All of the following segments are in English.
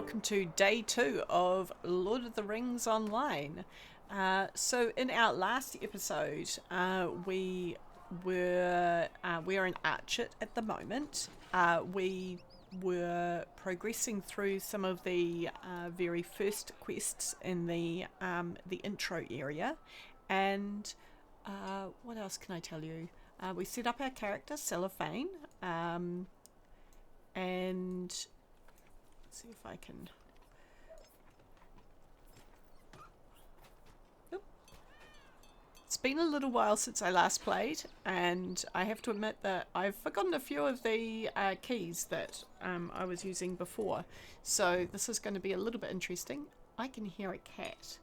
welcome to day 2 of Lord of the Rings Online. So in our last episode, we are in Archet at the moment. We were progressing through some of the very first quests in the intro area, and what else can I tell you? We set up our character Cellophane, and see if I can. Oop. It's been a little while since I last played, and I have to admit that I've forgotten a few of the keys that I was using before. So this is going to be a little bit interesting. I can hear a cat.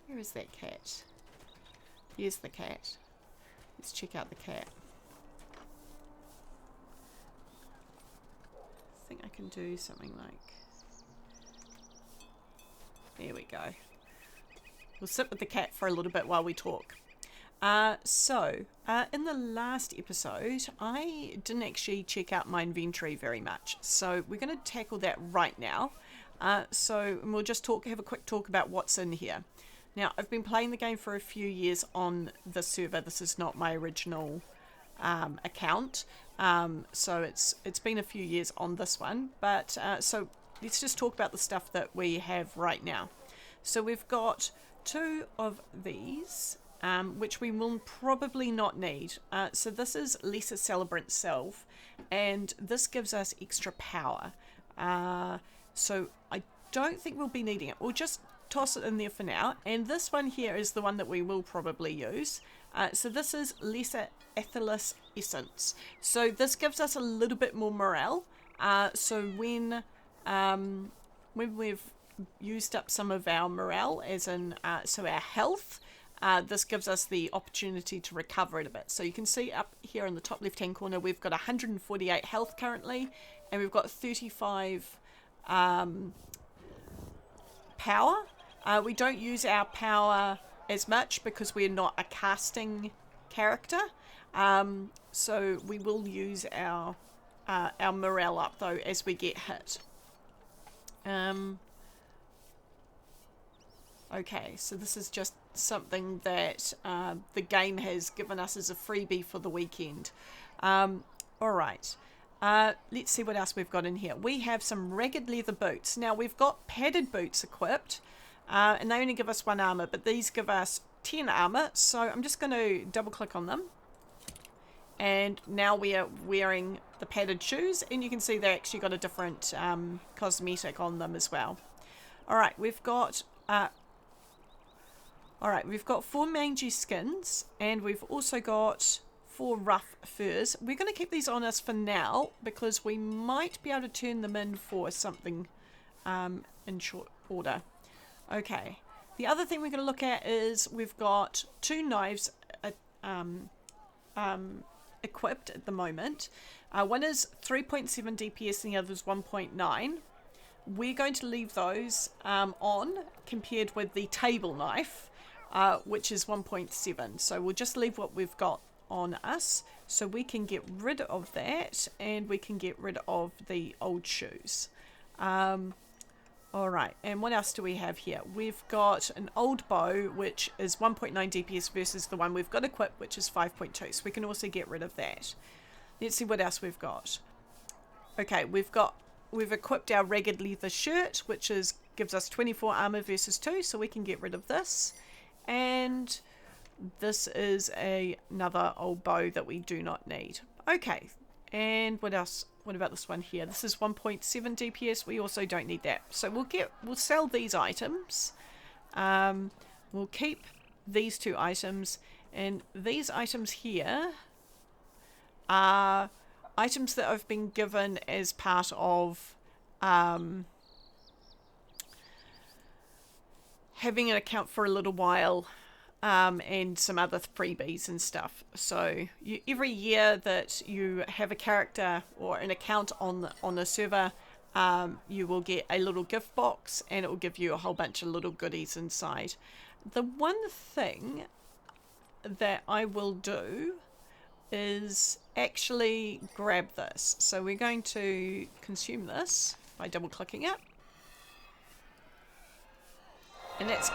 Where is that cat? Here's the cat. Let's check out the cat. I think I can do something like... There we go. We'll sit with the cat for a little bit while we talk. So, in the last episode, I didn't actually check out my inventory very much. So, we're going to tackle that right now. So, we'll just have a quick talk about what's in here. Now, I've been playing the game for a few years on the server. This is not my original account. So, it's been a few years on this one. But, so... let's just talk about the stuff that we have right now. So we've got 2 of these, which we will probably not need. So this is Lesser Celebrant Salve, and this gives us extra power. So I don't think we'll be needing it. We'll just toss it in there for now. And this one here is the one that we will probably use. So this is Lesser Ageless Essence. So this gives us a little bit more morale. So when we've used up some of our morale, as in so our health, this gives us the opportunity to recover it a bit. So you can see up here in the top left hand corner we've got 148 health currently, and we've got 35 power. We don't use our power as much because we're not a casting character, so we will use our morale up though as we get hit. Okay, so this is just something that the game has given us as a freebie for the weekend. Alright, let's see what else we've got in here. We have some ragged leather boots. Now we've got padded boots equipped, and they only give us 1 armor, but these give us 10 armor, so I'm just going to double click on them. And now we are wearing the padded shoes, and you can see they actually got a different cosmetic on them as well. Alright, we've got 4 mangy skins, and we've also got 4 rough furs. We're going to keep these on us for now because we might be able to turn them in for something in short order. Okay, the other thing we're going to look at is we've got 2 knives equipped at the moment. One is 3.7 DPS and the other is 1.9. We're going to leave those on compared with the table knife, which is 1.7. So we'll just leave what we've got on us, so we can get rid of that, and we can get rid of the old shoes. Alright, and what else do we have here? We've got an old bow, which is 1.9 DPS versus the one we've got equipped, which is 5.2. So we can also get rid of that. Let's see what else we've got. Okay, we've equipped our ragged leather shirt, which gives us 24 armor versus 2, so we can get rid of this. And this is another old bow that we do not need. Okay, and what else? What about this one here? This is 1.7 DPS. We also don't need that. So we'll sell these items. We'll keep these 2 items, and these items here are items that have been given as part of having an account for a little while, and some other freebies and stuff. So every year that you have a character or an account on a server, you will get a little gift box, and it will give you a whole bunch of little goodies inside. The one thing that I will do is actually grab this. So we're going to consume this by double clicking it. And that's...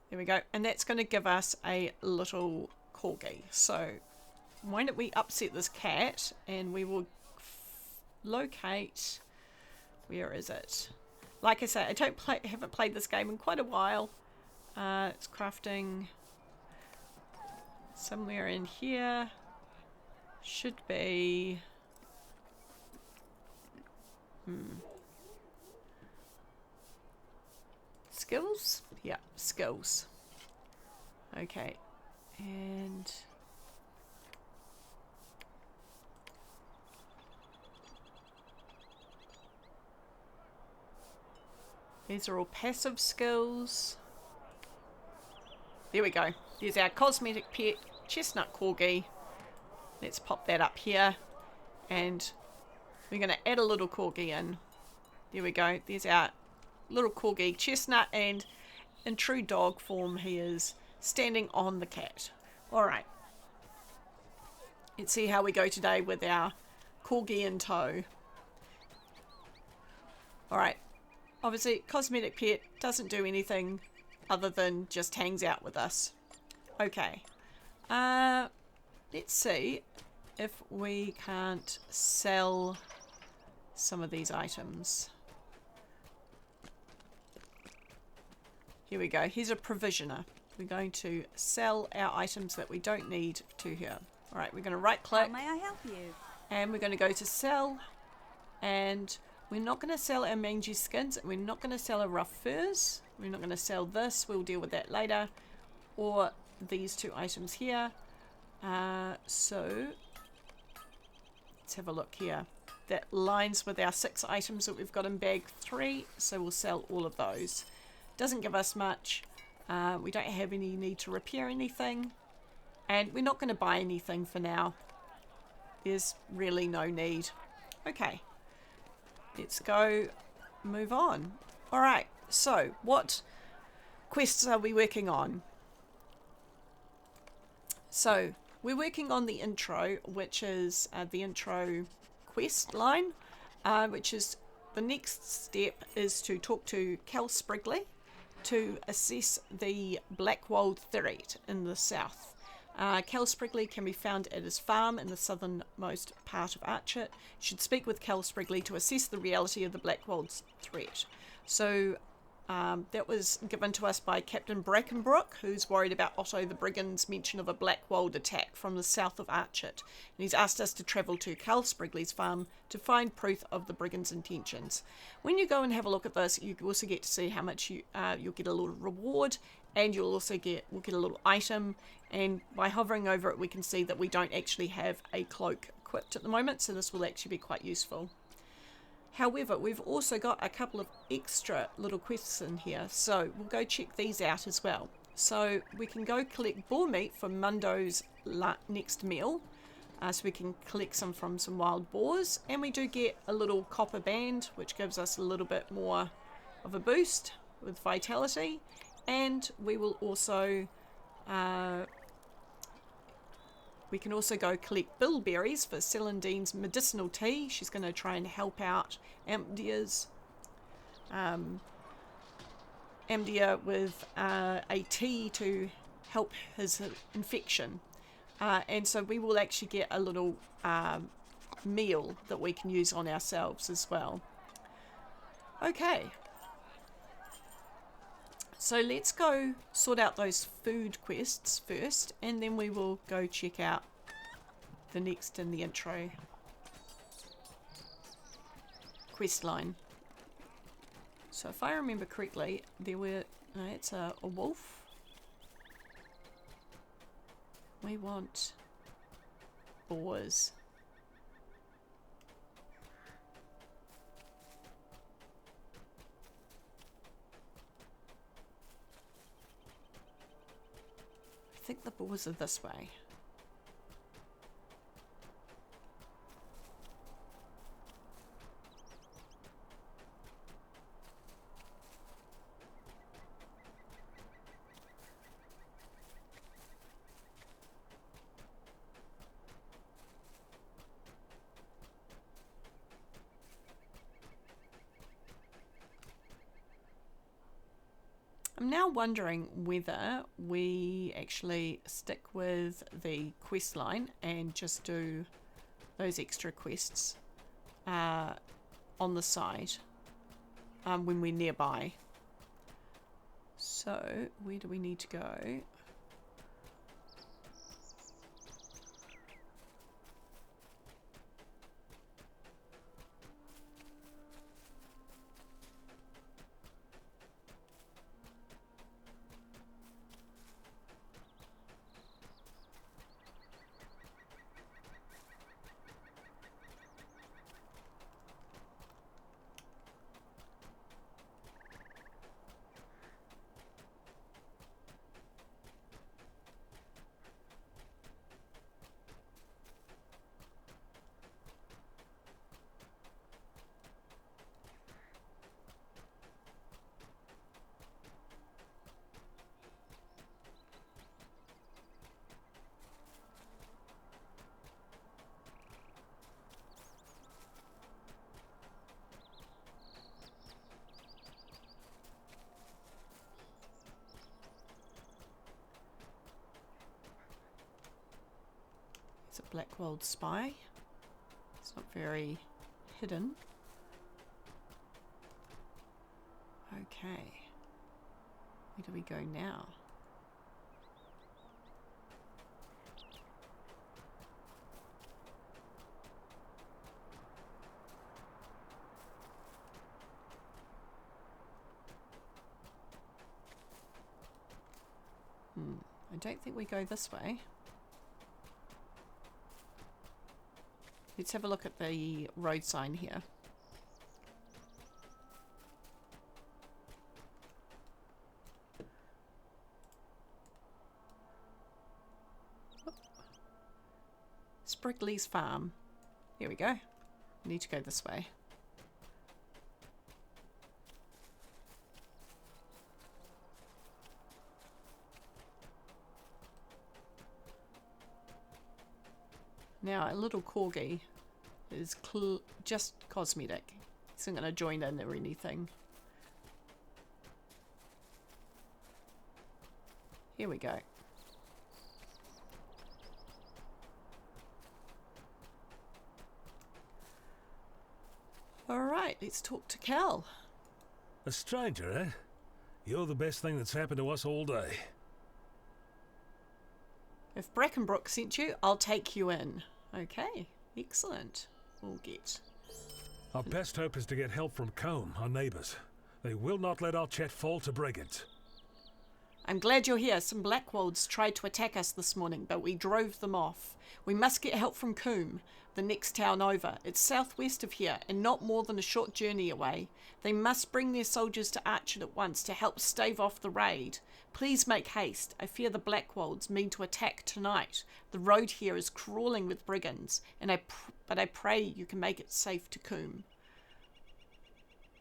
There we go. And that's going to give us a little corgi. So why don't we upset this cat and we will locate... Where is it? Like I say, I haven't played this game in quite a while. It's crafting somewhere in here. Should be... Skills? Yeah, skills. Okay. And... These are all passive skills. There we go. There's our cosmetic pet, Chestnut Corgi. Let's pop that up here. And we're going to add a little corgi in. There we go. There's our little corgi, Chestnut, and in true dog form he is standing on the cat. Alright. Let's see how we go today with our corgi in tow. Alright. Obviously, cosmetic pet doesn't do anything other than just hangs out with us. Okay. Let's see if we can't sell some of these items. Here we go. Here's a provisioner. We're going to sell our items that we don't need to here. Alright, we're going to right click. How may I help you? And we're going to go to sell. And we're not going to sell our mangy skins. We're not going to sell our rough furs. We're not going to sell this. We'll deal with that later. Or these two items here. So let's have a look here. That lines with our 6 items that we've got in bag 3. So we'll sell all of those. Doesn't give us much. We don't have any need to repair anything. And we're not going to buy anything for now. There's really no need. Okay. Let's go move on. Alright, so what quests are we working on? So, we're working on the intro, which is the intro quest line, which is the next step is to talk to Cal Sprigley to assess the Blackwold threat in the south. Cal Sprigley can be found at his farm in the southernmost part of Archet. You should speak with Cal Sprigley to assess the reality of the Blackwold's threat. So that was given to us by Captain Brackenbrook, who's worried about Otto the Brigand's mention of a Blackwold attack from the south of Archet. And he's asked us to travel to Cal Sprigley's farm to find proof of the Brigand's intentions. When you go and have a look at this, you also get to see how much you'll get a little reward, and we'll get a little item. And by hovering over it, we can see that we don't actually have a cloak equipped at the moment, so this will actually be quite useful. However, we've also got a couple of extra little quests in here, so we'll go check these out as well. So we can go collect boar meat for Mundo's next meal, so we can collect some from some wild boars, and we do get a little copper band, which gives us a little bit more of a boost with vitality, and we will also we can also go collect bilberries for Celandine's medicinal tea. She's going to try and help out Amdia with a tea to help his infection. And so we will actually get a little meal that we can use on ourselves as well. Okay. So let's go sort out those food quests first, and then we will go check out the next in the intro quest line. So if I remember correctly, there were... No, it's a wolf. We want boars. I think the boars are this way. now wondering whether we actually stick with the quest line and just do those extra quests on the side when we're nearby. So, where do we need to go? It's a Blackwald spy. It's not very hidden. Okay. Where do we go now? I don't think we go this way. Let's have a look at the road sign here. Sprigley's Farm. Here we go. Need to go this way. Now, a little corgi is just cosmetic. He's not going to join in or anything. Here we go. Alright, let's talk to Cal. A stranger, eh? You're the best thing that's happened to us all day. If Brackenbrook sent you, I'll take you in. Okay, excellent. We'll get... Our best hope is to get help from Combe, our neighbours. They will not let our chat fall to brigands. I'm glad you're here. Some Blackwolds tried to attack us this morning, but we drove them off. We must get help from Combe, the next town over. It's southwest of here, and not more than a short journey away. They must bring their soldiers to Archard at once to help stave off the raid. Please make haste. I fear the Blackwolds mean to attack tonight. The road here is crawling with brigands, and but I pray you can make it safe to Combe.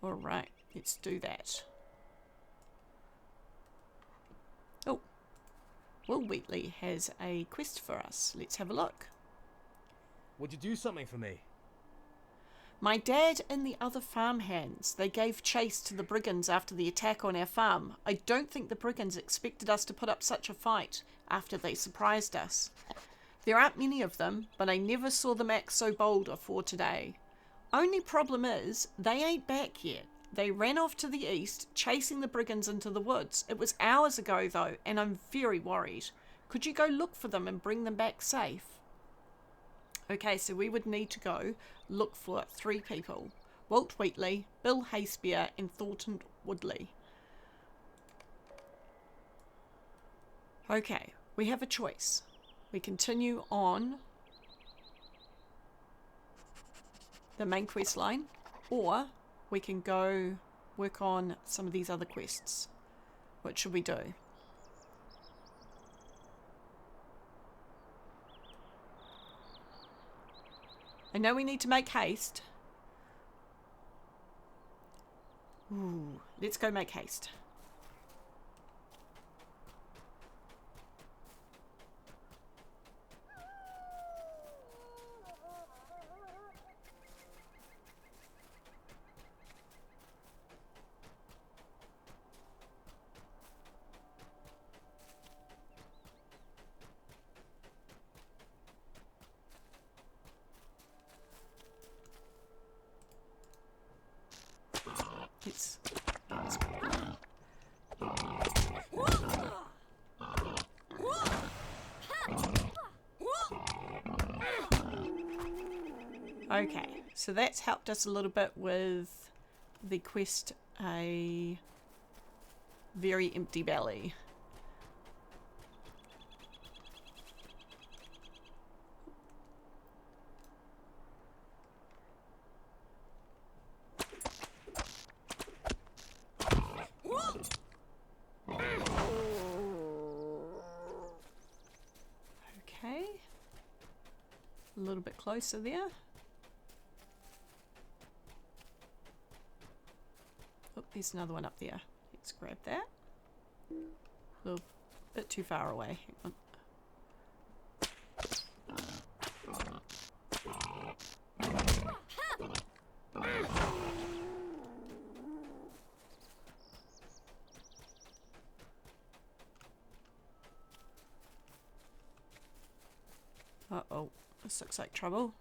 Alright, let's do that. Oh, Will Wheatley has a quest for us. Let's have a look. Would you do something for me? My dad and the other farmhands, they gave chase to the brigands after the attack on our farm. I don't think the brigands expected us to put up such a fight after they surprised us. There aren't many of them, but I never saw them act so bold afore today. Only problem is, they ain't back yet. They ran off to the east, chasing the brigands into the woods. It was hours ago though, and I'm very worried. Could you go look for them and bring them back safe? Okay, so we would need to go look for 3 people. Walt Wheatley, Bill Haspear, and Thornton Woodley. Okay, we have a choice. We continue on the main quest line, or we can go work on some of these other quests. What should we do? I know we need to make haste. Ooh, let's go make haste. Let's get this okay, so that's helped us a little bit with the quest, a very empty belly. Okay, a little bit closer there. Oh, there's another one up there. Let's grab that. A little bit too far away. Hang on. Uh-oh, this looks like trouble.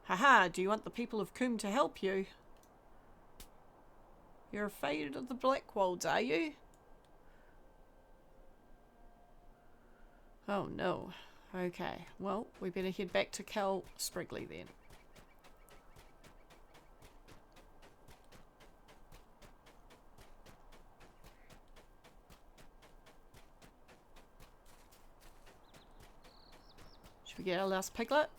Haha, do you want the people of Coombe to help you? You're afraid of the Blackwolds, are you? Oh no. Okay, well, we better head back to Cal Sprigley then. Should we get our last piglet?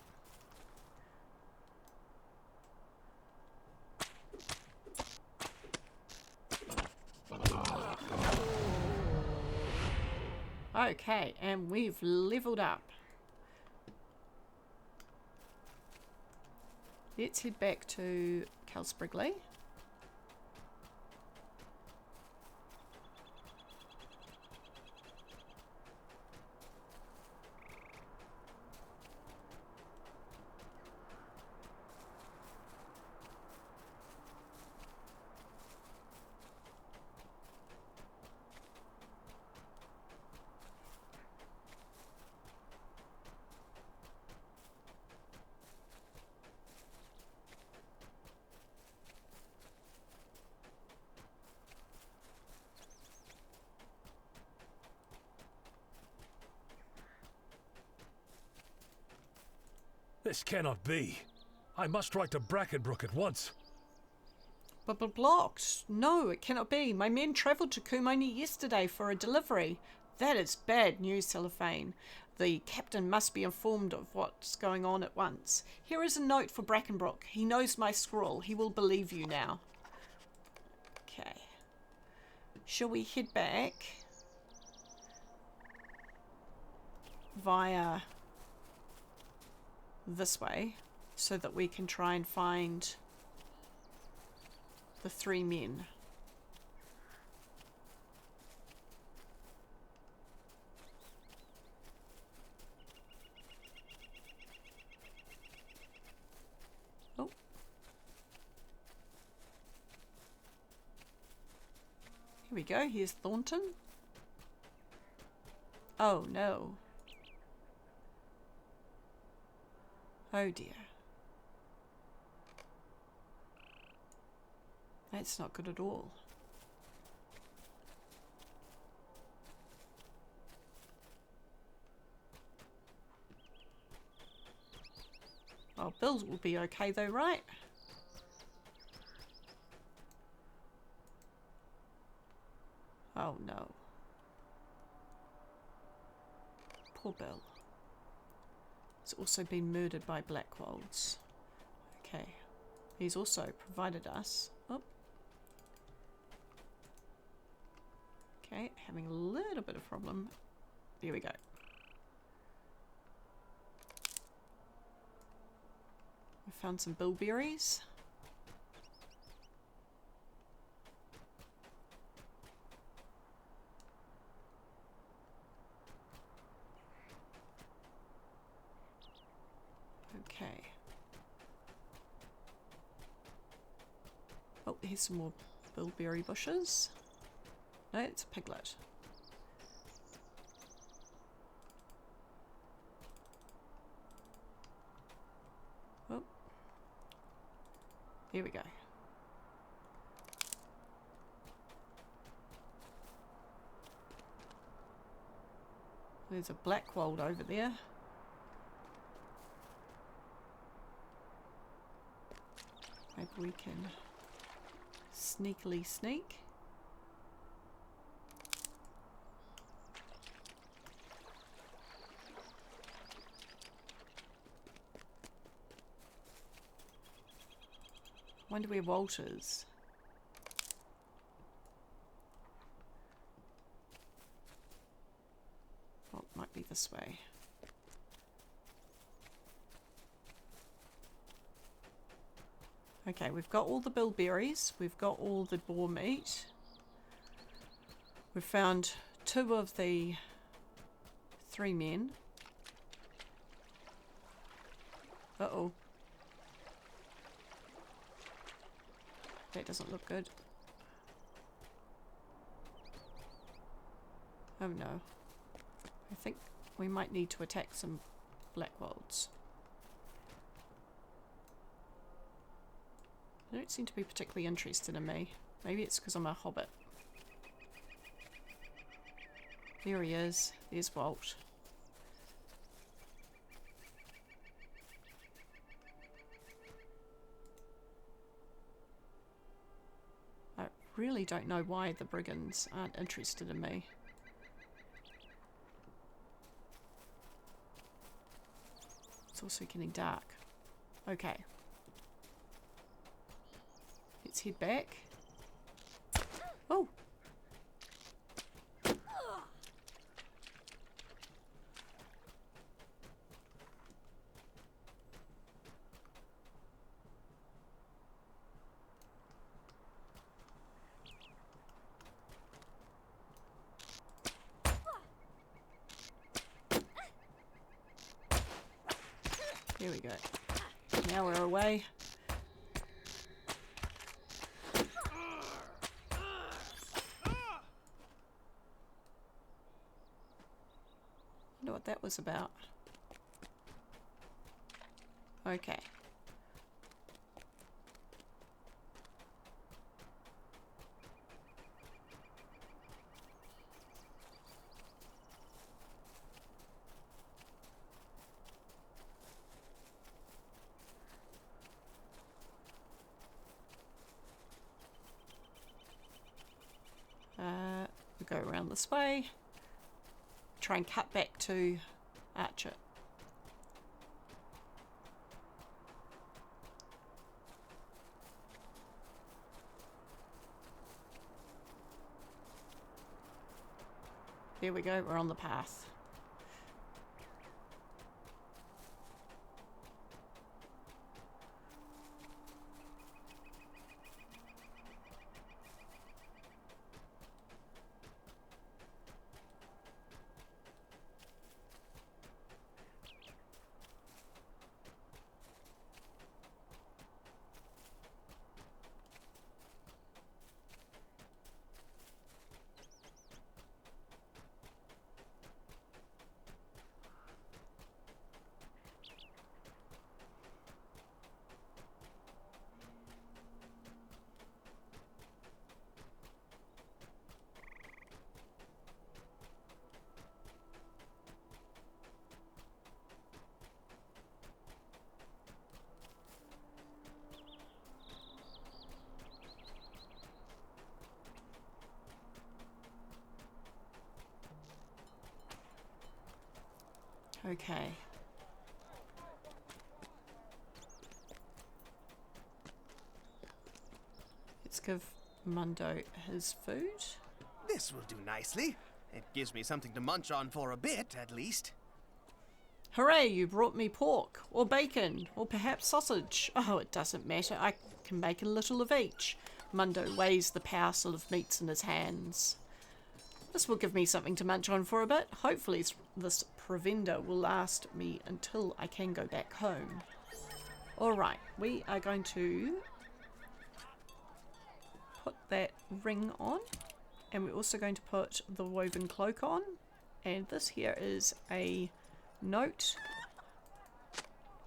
Okay, and we've leveled up. Let's head back to Cal Sprigley. This cannot be. I must write to Brackenbrook at once. But blocked. No, it cannot be. My men travelled to Coombe only yesterday for a delivery. That is bad news, Cellophane. The captain must be informed of what's going on at once. Here is a note for Brackenbrook. He knows my scrawl. He will believe you now. Okay. Shall we head back via this way so that we can try and find the three men? Oh. Here we go. Here's Thornton. Oh no. Oh dear. That's not good at all. Oh, Bill will be okay though, right? Oh no. Poor Bill. He's also been murdered by Blackwolds. Okay. He's also provided us... Oh. Okay, having a little bit of problem. Here we go. We found some bilberries. Okay. Oh, here's some more bilberry bushes. No, it's a piglet. Here we go. There's a black wold over there. Maybe we can sneakily sneak. Wonder where Walt is. Oh, it might be this way. Okay, we've got all the bilberries. We've got all the boar meat. We've found 2 of the 3 men. Uh-oh. That doesn't look good. Oh no. I think we might need to attack some black wolds. They don't seem to be particularly interested in me. Maybe it's because I'm a hobbit. There he is. There's Walt. I really don't know why the brigands aren't interested in me. It's also getting dark. Okay. Let's head back. Oh! Here we go. Now we're away. Wonder what that was about. Okay. We'll go around this way. Try and cut back to Archer. There we go, we're on the path. Okay. Let's give Mundo his food. This will do nicely. It gives me something to munch on for a bit, at least. Hooray, you brought me pork, or bacon, or perhaps sausage. Oh, it doesn't matter. I can make a little of each. Mundo weighs the parcel of meats in his hands. This will give me something to munch on for a bit. Hopefully this provender will last me until I can go back home. Alright, we are going to put that ring on. And we're also going to put the woven cloak on. And this here is a note.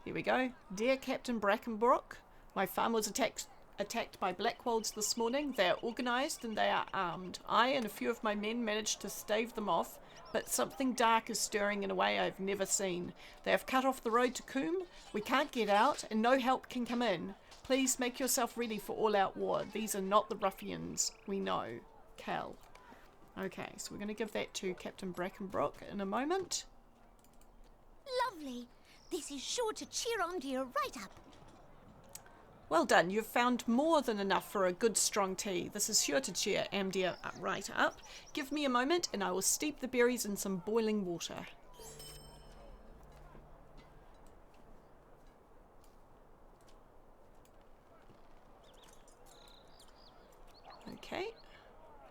Here we go. Dear Captain Brackenbrook, my farm was attacked attacked by blackwolds this morning. They are organised and they are armed. I and a few of my men managed to stave them off, but something dark is stirring in a way I've never seen. They have cut off the road to Coombe. We can't get out and no help can come in. Please make yourself ready for all-out war. These are not the ruffians we know. Cal. Okay, so we're going to give that to Captain Brackenbrook in a moment. Lovely. This is sure to cheer Amdir right up. Well done. You've found more than enough for a good strong tea. This is sure to cheer Amdir right up. Give me a moment and I will steep the berries in some boiling water. Okay.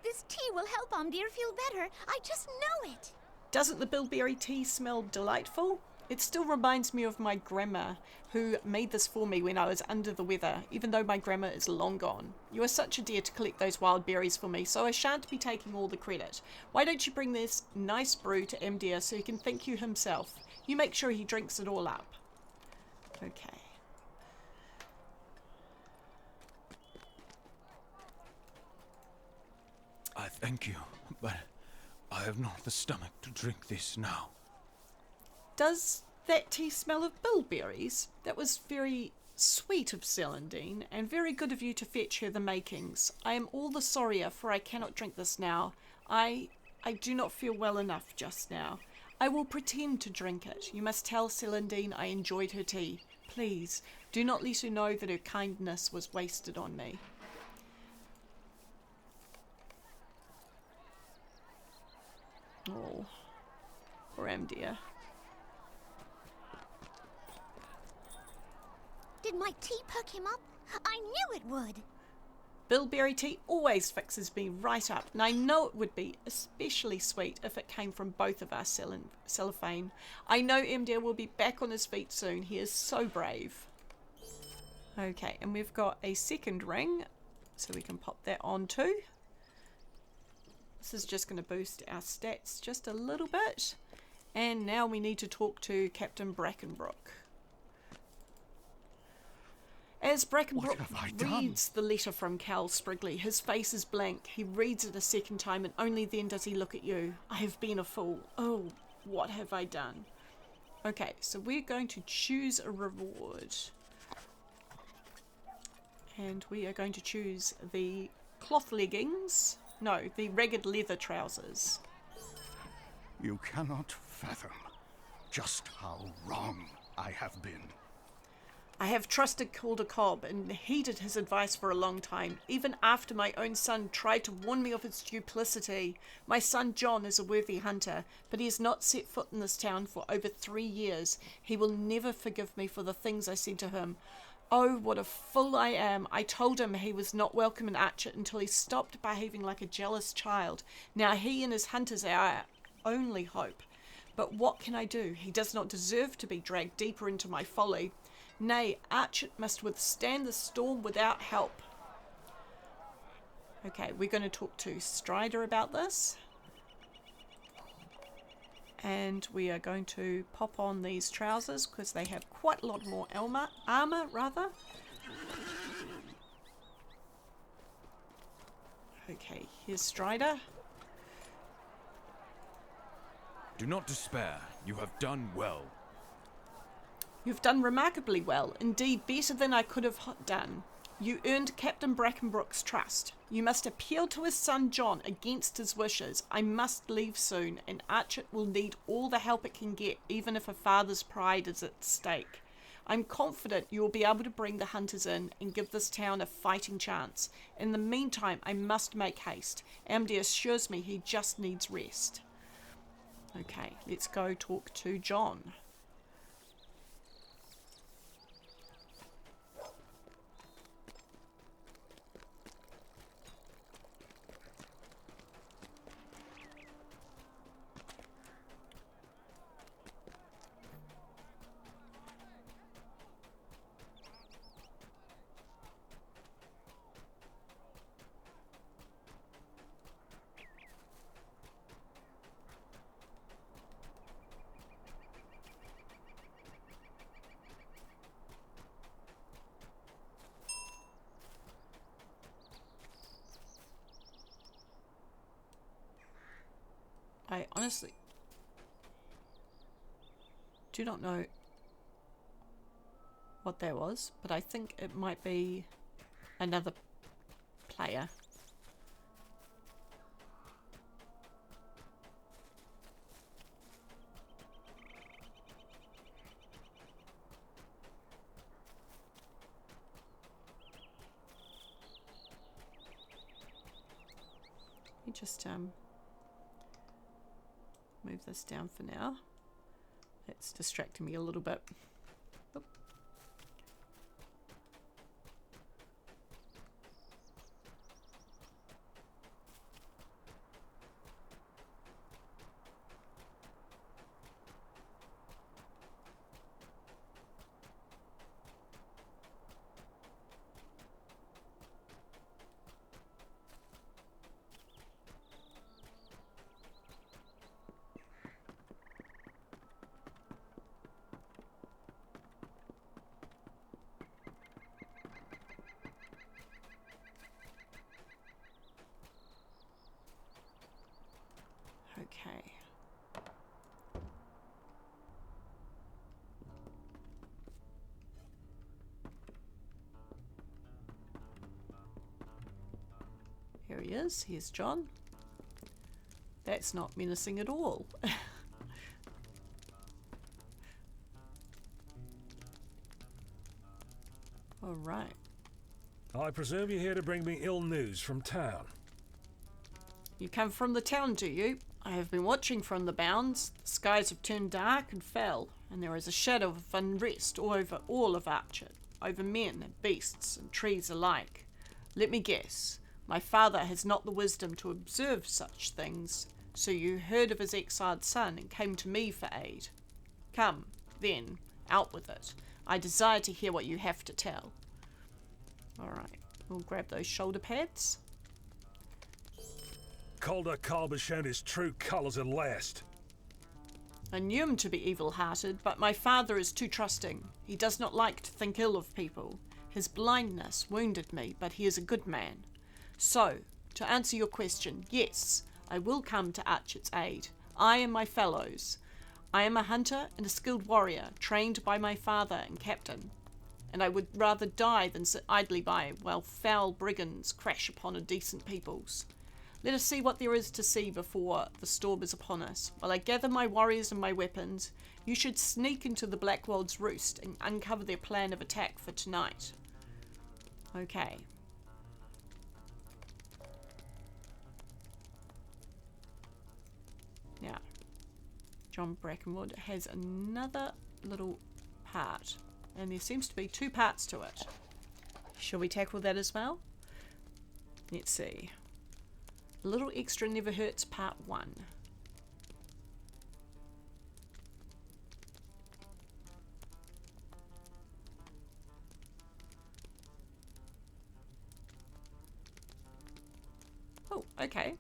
This tea will help Amdir feel better. I just know it. Doesn't the bilberry tea smell delightful? It still reminds me of my grandma, who made this for me when I was under the weather, even though my grandma is long gone. You are such a dear to collect those wild berries for me, so I shan't be taking all the credit. Why don't you bring this nice brew to Amdir so he can thank you himself? You make sure he drinks it all up. Okay. I thank you, but I have not the stomach to drink this now. Does that tea smell of bilberries? That was very sweet of Celandine, and very good of you to fetch her the makings. I am all the sorrier, for I cannot drink this now. I do not feel well enough just now. I will pretend to drink it. You must tell Celandine I enjoyed her tea. Please, do not let her know that her kindness was wasted on me. Oh, poor Amdir. Did my tea perk him up? I knew it would. Bilberry tea always fixes me right up, and I know it would be especially sweet if it came from both of us, Cellophane. I know Amdir will be back on his feet soon. He is so brave. Okay, and we've got a second ring, so we can pop that on too. This is just going to boost our stats just a little bit. And now we need to talk to Captain Brackenbrook. As Brackenbrook reads the letter from Cal Sprigley, his face is blank. He reads it a second time and only then does he look at you. I have been a fool. Oh, what have I done? Okay, so we're going to choose a reward. And we are going to choose the cloth leggings. No, the ragged leather trousers. You cannot fathom just how wrong I have been. I have trusted Calder Cobb and heeded his advice for a long time, even after my own son tried to warn me of its duplicity. My son John is a worthy hunter, but he has not set foot in this town for over 3 years. He will never forgive me for the things I said to him. Oh, what a fool I am. I told him he was not welcome in Archet until he stopped behaving like a jealous child. Now he and his hunters are our only hope. But what can I do? He does not deserve to be dragged deeper into my folly. Nay, Archet must withstand the storm without help. Okay, we're going to talk to Strider about this. And we are going to pop on these trousers because they have quite a lot more armor rather. Okay, here's Strider. Do not despair. You have done well. You've done remarkably well, indeed better than I could have done. You earned Captain Brackenbrook's trust. You must appeal to his son John against his wishes. I must leave soon, and Archet will need all the help it can get, even if a father's pride is at stake. I'm confident you will be able to bring the hunters in and give this town a fighting chance. In the meantime, I must make haste. Amdir assures me he just needs rest. Okay, let's go talk to John. I honestly do not know what that was, but I think it might be another player. Let me just move this down for now. It's distracting me a little bit. Oop. Okay. Here he is. Here's John. That's not menacing at all. All right. I presume you're here to bring me ill news from town. You come from the town, do you? I have been watching from the bounds. The skies have turned dark and fell, and there is a shadow of unrest over all of Archer, over men and beasts and trees alike. Let me guess, my father has not the wisdom to observe such things, so you heard of his exiled son and came to me for aid. Come, then, out with it. I desire to hear what you have to tell. Alright, we'll grab those shoulder pads. Calder Kalb has shown his true colours at last. I knew him to be evil-hearted, but my father is too trusting. He does not like to think ill of people. His blindness wounded me, but he is a good man. So, to answer your question, yes, I will come to Archer's aid. I and my fellows. I am a hunter and a skilled warrior, trained by my father and captain. And I would rather die than sit idly by while foul brigands crash upon a decent peoples. Let us see what there is to see before the storm is upon us. While I gather my warriors and my weapons, you should sneak into the Blackwald's roost and uncover their plan of attack for tonight. Okay. Now, John Brackenwood has another little part, and there seems to be 2 parts to it. Shall we tackle that as well? Let's see. A little extra never hurts, part 1. Oh, okay.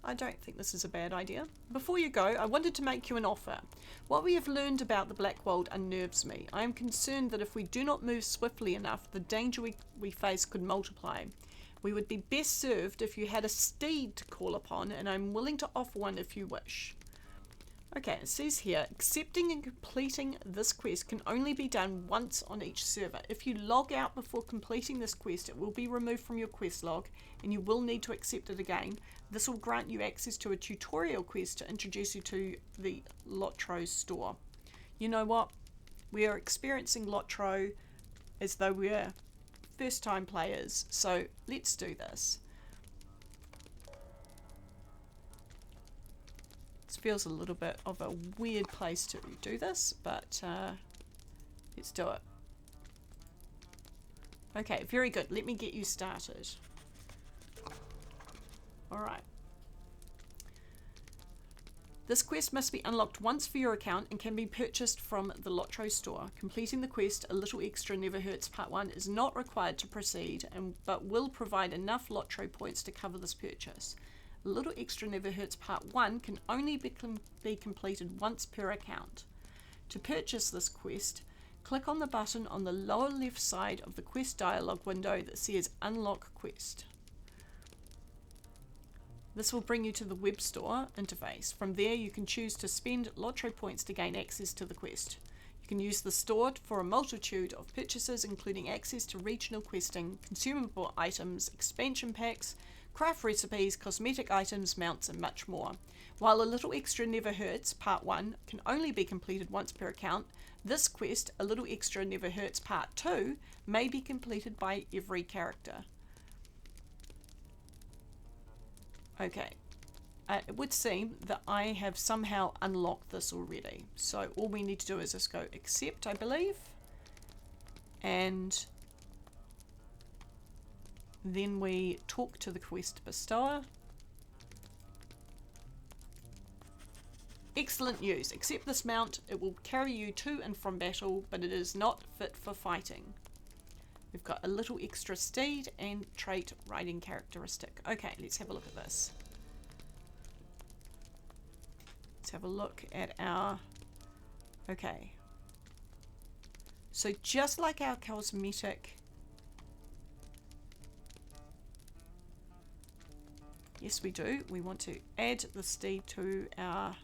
I don't think this is a bad idea. Before you go, I wanted to make you an offer. What we have learned about the Blackwald unnerves me. I am concerned that if we do not move swiftly enough, the danger we face could multiply. We would be best served if you had a steed to call upon, and I'm willing to offer one if you wish. Okay, it says here, accepting and completing this quest can only be done once on each server. If you log out before completing this quest, it will be removed from your quest log, and you will need to accept it again. This will grant you access to a tutorial quest to introduce you to the Lotro store. You know what? We are experiencing Lotro as though we're first time players, so let's do this. This feels a little bit of a weird place to do this, but let's do it. Okay, very good. Let me get you started. Alright. This quest must be unlocked once for your account and can be purchased from the Lotro store. Completing the quest, A Little Extra Never Hurts Part 1, is not required to proceed, but will provide enough Lotro points to cover this purchase. A Little Extra Never Hurts Part 1 can only be completed once per account. To purchase this quest, click on the button on the lower left side of the quest dialog window that says Unlock Quest. This will bring you to the web store interface. From there you can choose to spend lotro points to gain access to the quest. You can use the store for a multitude of purchases, including access to regional questing, consumable items, expansion packs, craft recipes, cosmetic items, mounts, and much more. While A Little Extra Never Hurts Part 1 can only be completed once per account, this quest, A Little Extra Never Hurts Part 2, may be completed by every character. Okay. It would seem that I have somehow unlocked this already. So all we need to do is just go accept, I believe. And then we talk to the quest bestower. Excellent news. Accept this mount. It will carry you to and from battle, but it is not fit for fighting. We've got a little extra steed and trait riding characteristic. Okay, let's have a look at this. Let's have a look at our... Okay. So just like our cosmetic... Yes, we do. We want to add the steed to our...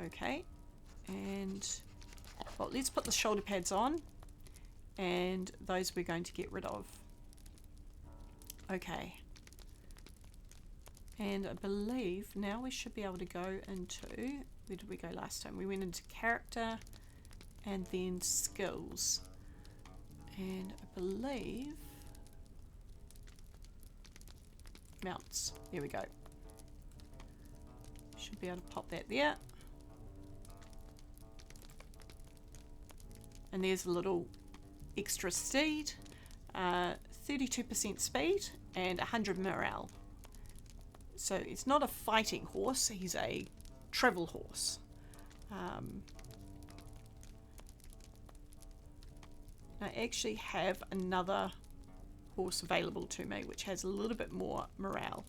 Okay, and well, let's put the shoulder pads on, and those we're going to get rid of. Okay, and I believe now we should be able to go into, where did we go last time? We went into character and then skills, and I believe mounts. There we go. Should be able to pop that there. And there's a little extra steed, 32% speed and 100 morale. So it's not a fighting horse, he's a travel horse. I actually have another horse available to me which has a little bit more morale.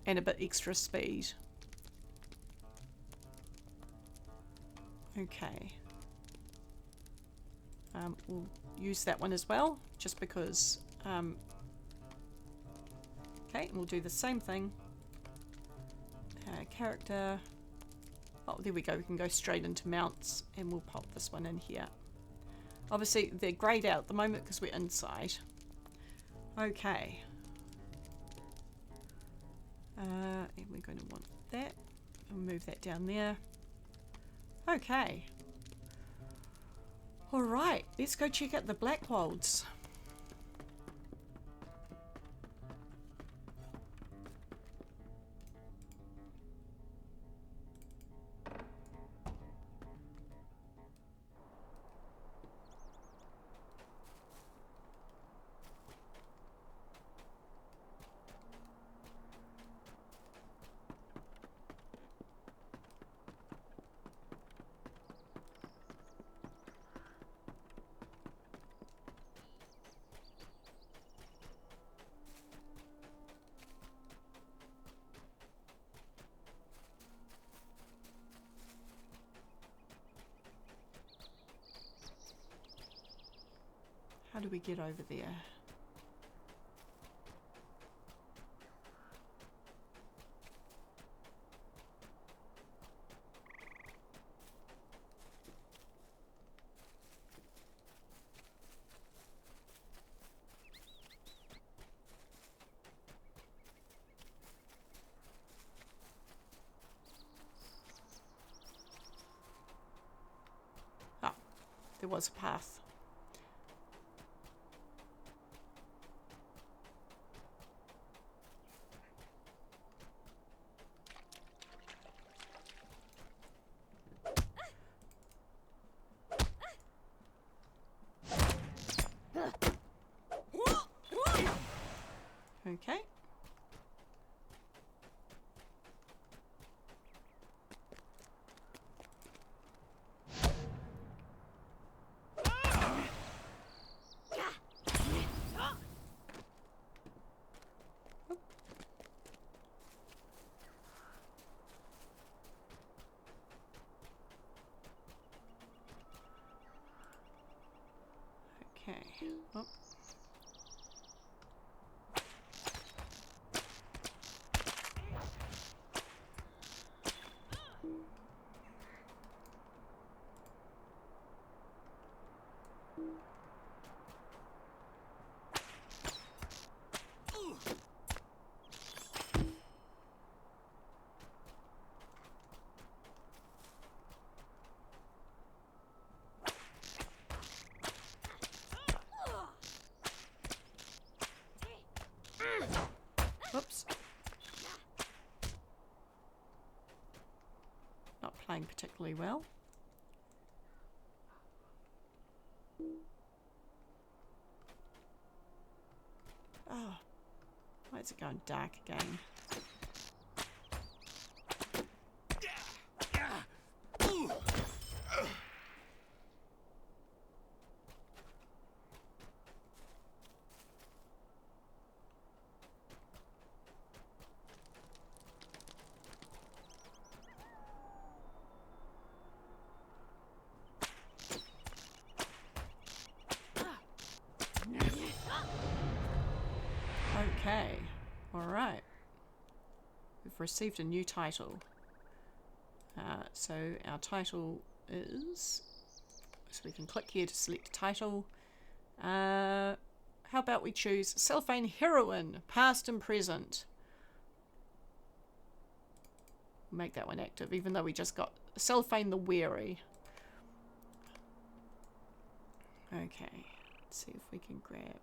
And a bit extra speed. Okay. We'll use that one as well, just because... okay, and we'll do the same thing. Character... Oh, there we go. We can go straight into mounts, and we'll pop this one in here. Obviously, they're greyed out at the moment because we're inside. Okay. And we're going to want that. I'll move that down there. Okay. Alright, let's go check out the Blackwolds. How do we get over there? Ah, there was a path. Okay. Okay. Oh. Whoops. Not playing particularly well. Oh, why is it going dark again? Okay, alright. We've received a new title. So our title is... So we can click here to select a title. How about we choose Celphane Heroine, past and present. Make that one active, even though we just got Celphane the Weary. Okay, let's see if we can grab...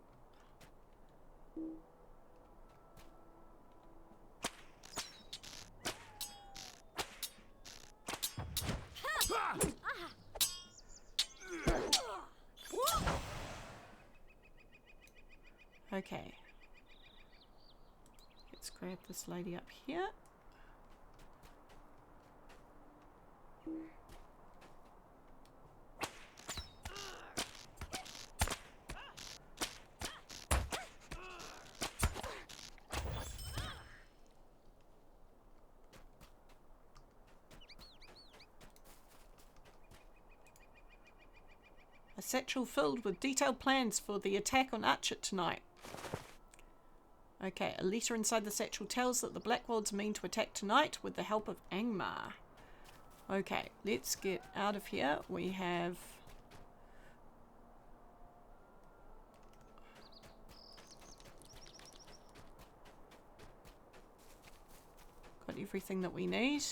Okay. Let's grab this lady up here. A satchel filled with detailed plans for the attack on Archet tonight. Okay, a letter inside the satchel tells that the Blackwolds mean to attack tonight with the help of Angmar. Okay, let's get out of here. We have... got everything that we need.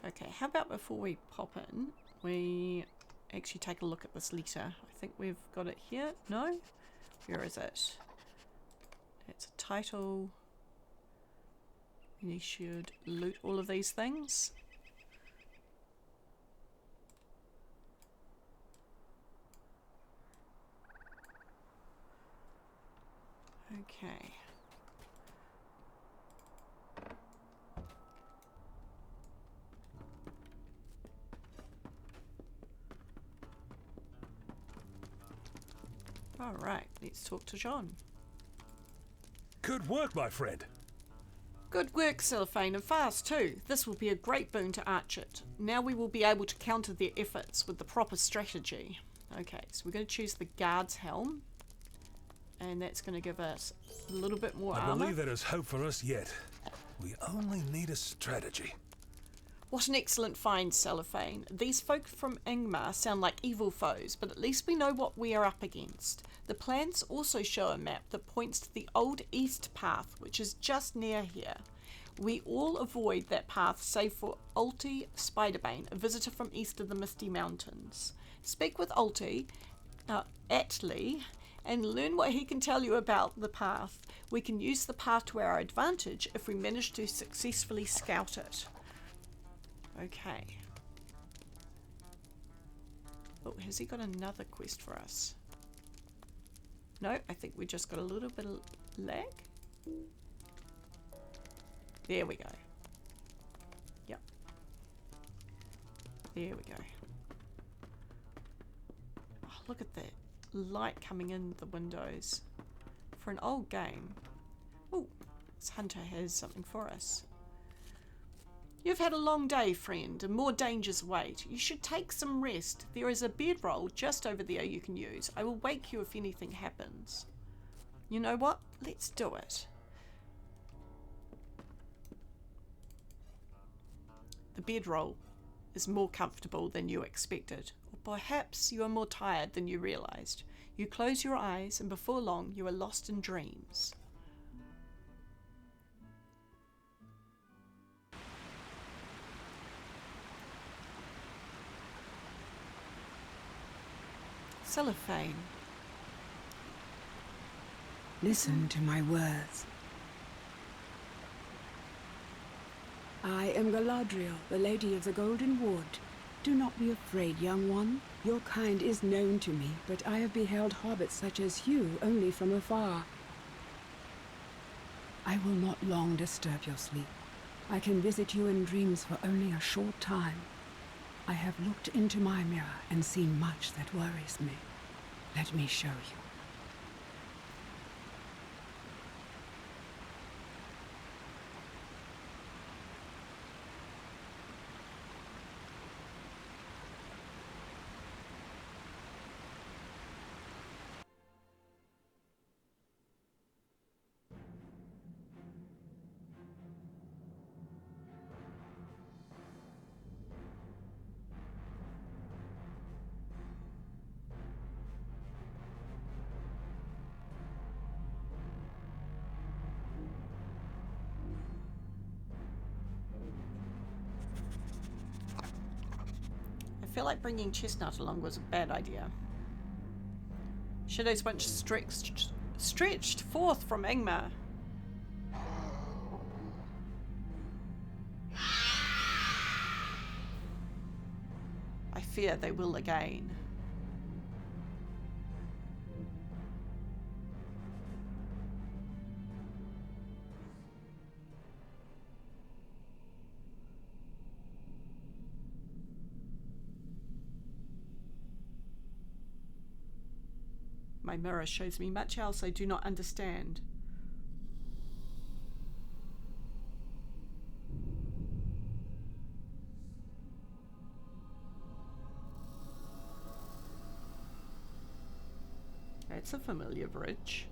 Okay, how about before we pop in, we actually take a look at this letter. I think we've got it here. No? Where is it? It's a title. We should loot all of these things. Okay. All right, let's talk to John. Good work, my friend. Good work, Cellophane, and fast too. This will be a great boon to Archit. Now we will be able to counter their efforts with the proper strategy. Okay, so we're going to choose the guard's helm, and that's going to give us a little bit more I armor. believe there is hope for us yet. We only need a strategy. What an excellent find, Cellophane. These folk from Ingmar sound like evil foes, but at least we know what we are up against. The plans also show a map that points to the old east path, which is just near here. We all avoid that path save for Ulti Spiderbane, a visitor from east of the Misty Mountains. Speak with Ulti, Atli, and learn what he can tell you about the path. We can use the path to our advantage if we manage to successfully scout it. Okay. Oh, has he got another quest for us? No, I think we just got a little bit of lag. There we go. Yep. There we go. Oh, look at that light coming in the windows. For an old game. Oh, this hunter has something for us. You've had a long day, friend, and more dangers await. You should take some rest. There is a bedroll just over there you can use. I will wake you if anything happens. You know what? Let's do it. The bedroll is more comfortable than you expected, or perhaps you are more tired than you realized. You close your eyes, and before long you are lost in dreams. Cellophane. Listen to my words. I am Galadriel, the Lady of the Golden Wood. Do not be afraid, young one. Your kind is known to me, but I have beheld hobbits such as you only from afar. I will not long disturb your sleep. I can visit you in dreams for only a short time. I have looked into my mirror and seen much that worries me. Let me show you. I feel like bringing Chestnut along was a bad idea. Shadow's bunch stretched forth from Ingmar. I fear they will again. My mirror shows me much else I do not understand. That's a familiar bridge.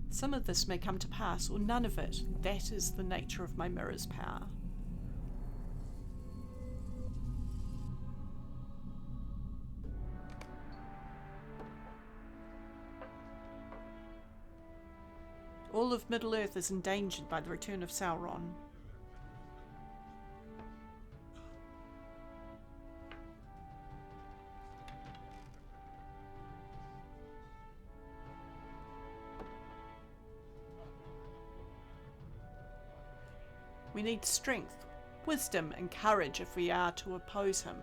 Some of this may come to pass, or none of it. That is the nature of my mirror's power. All of Middle-earth is endangered by the return of Sauron. We need strength, wisdom and courage if we are to oppose him.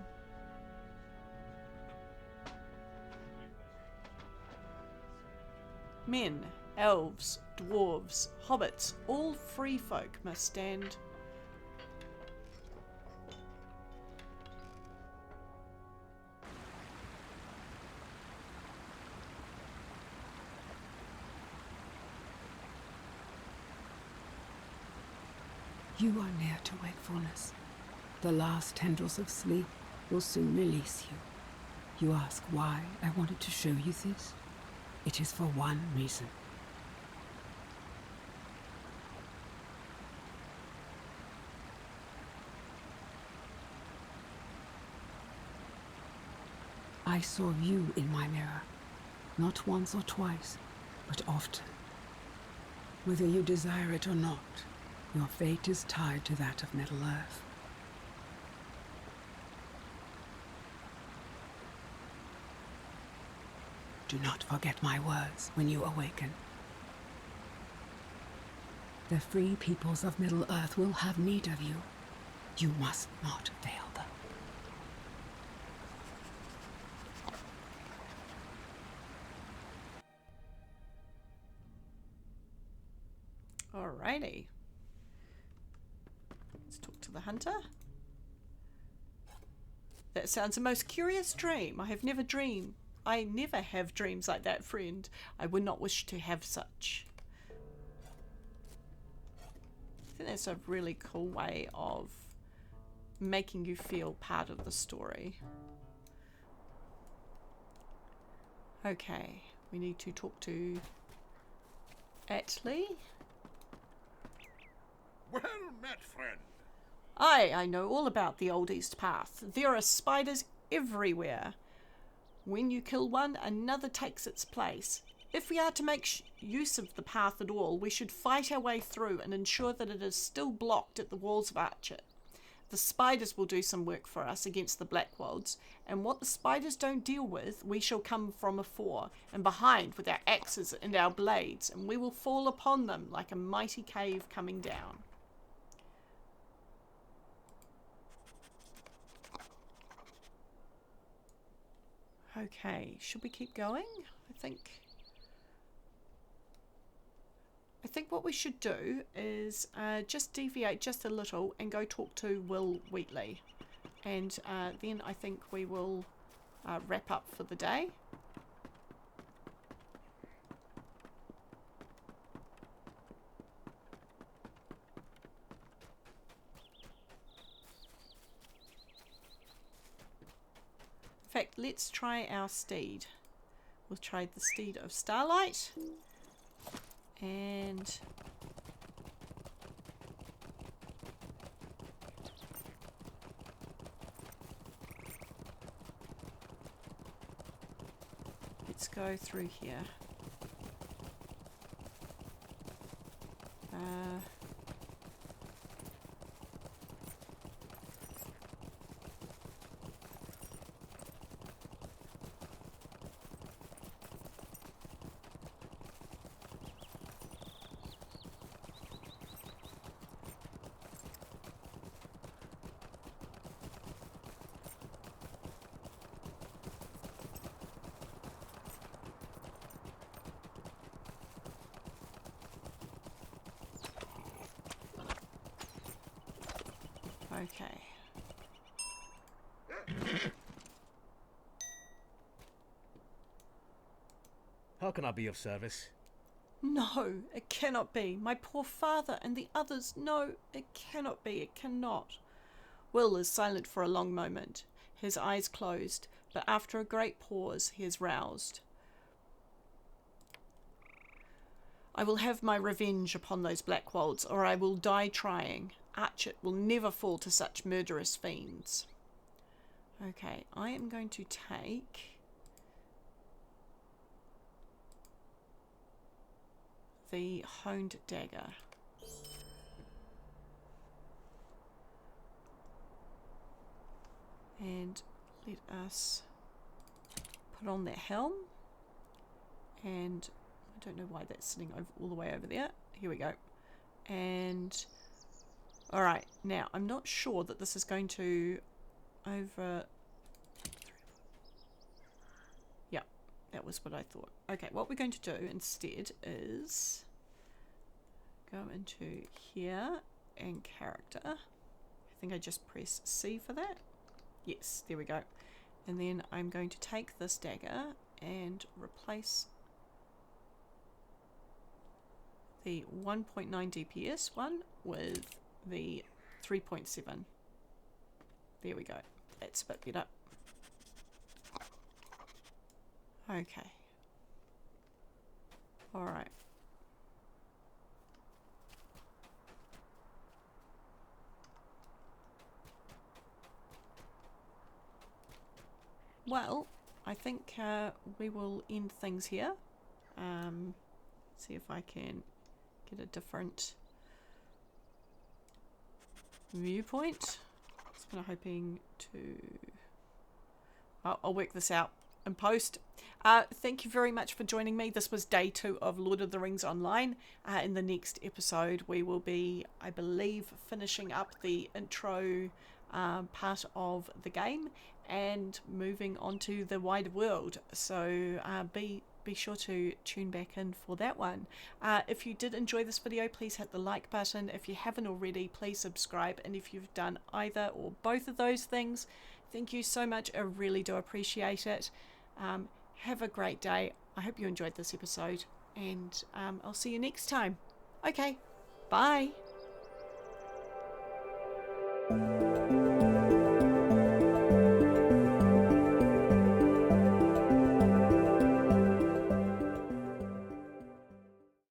Men, elves, dwarves, hobbits, all free folk must stand. You are near to wakefulness. The last tendrils of sleep will soon release you. You ask why I wanted to show you this? It is for one reason. I saw you in my mirror, not once or twice, but often. Whether you desire it or not, your fate is tied to that of Middle-earth. Do not forget my words when you awaken. The free peoples of Middle-earth will have need of you. You must not fail them. Alrighty. Let's talk to the hunter. That sounds a most curious dream. I never have dreams like that, friend. I would not wish to have such. I think that's a really cool way of making you feel part of the story. Okay, we need to talk to Atlee. Well met, friend. I know all about the Old East Path. There are spiders everywhere. When you kill one, another takes its place. If we are to make use of the path at all, we should fight our way through and ensure that it is still blocked at the walls of Archet. The spiders will do some work for us against the Blackwods, and what the spiders don't deal with, we shall come from afore and behind with our axes and our blades, and we will fall upon them like a mighty cave coming down. Okay, should we keep going? I think what we should do is just deviate just a little and go talk to Will Wheatley, and then I think we will wrap up for the day. In fact, let's try our steed. We'll try the steed of Starlight. And let's go through here. Okay. How can I be of service? No, it cannot be. My poor father and the others. No, it cannot be. It cannot. Will is silent for a long moment, his eyes closed, but after a great pause he is roused. I will have my revenge upon those Blackwolds, or I will die trying. Archet will never fall to such murderous fiends. Okay, I am going to take the honed dagger. And let us put on that helm. And I don't know why that's sitting over, all the way over there. Here we go. And Alright, now I'm not sure that this is going to over... Yeah, that was what I thought. Okay, what we're going to do instead is go into here and character. I think I just press C for that. Yes, there we go. And then I'm going to take this dagger and replace the 1.9 DPS one with the 3.7. There we go. That's a bit better. Okay. Alright. Well, I think we will end things here. See if I can get a different viewpoint. Just kind of hoping to... I'll work this out in post. Thank you very much for joining me. This was day 2 of Lord of the Rings Online. In the next episode, we will be, I believe, finishing up the intro part of the game and moving on to the wider world. So be sure to tune back in for that one. If you did enjoy this video, please hit the like button. If you haven't already, please subscribe. And if you've done either or both of those things, thank you so much. I really do appreciate it. Have a great day. I hope you enjoyed this episode, and I'll see you next time. Okay, bye.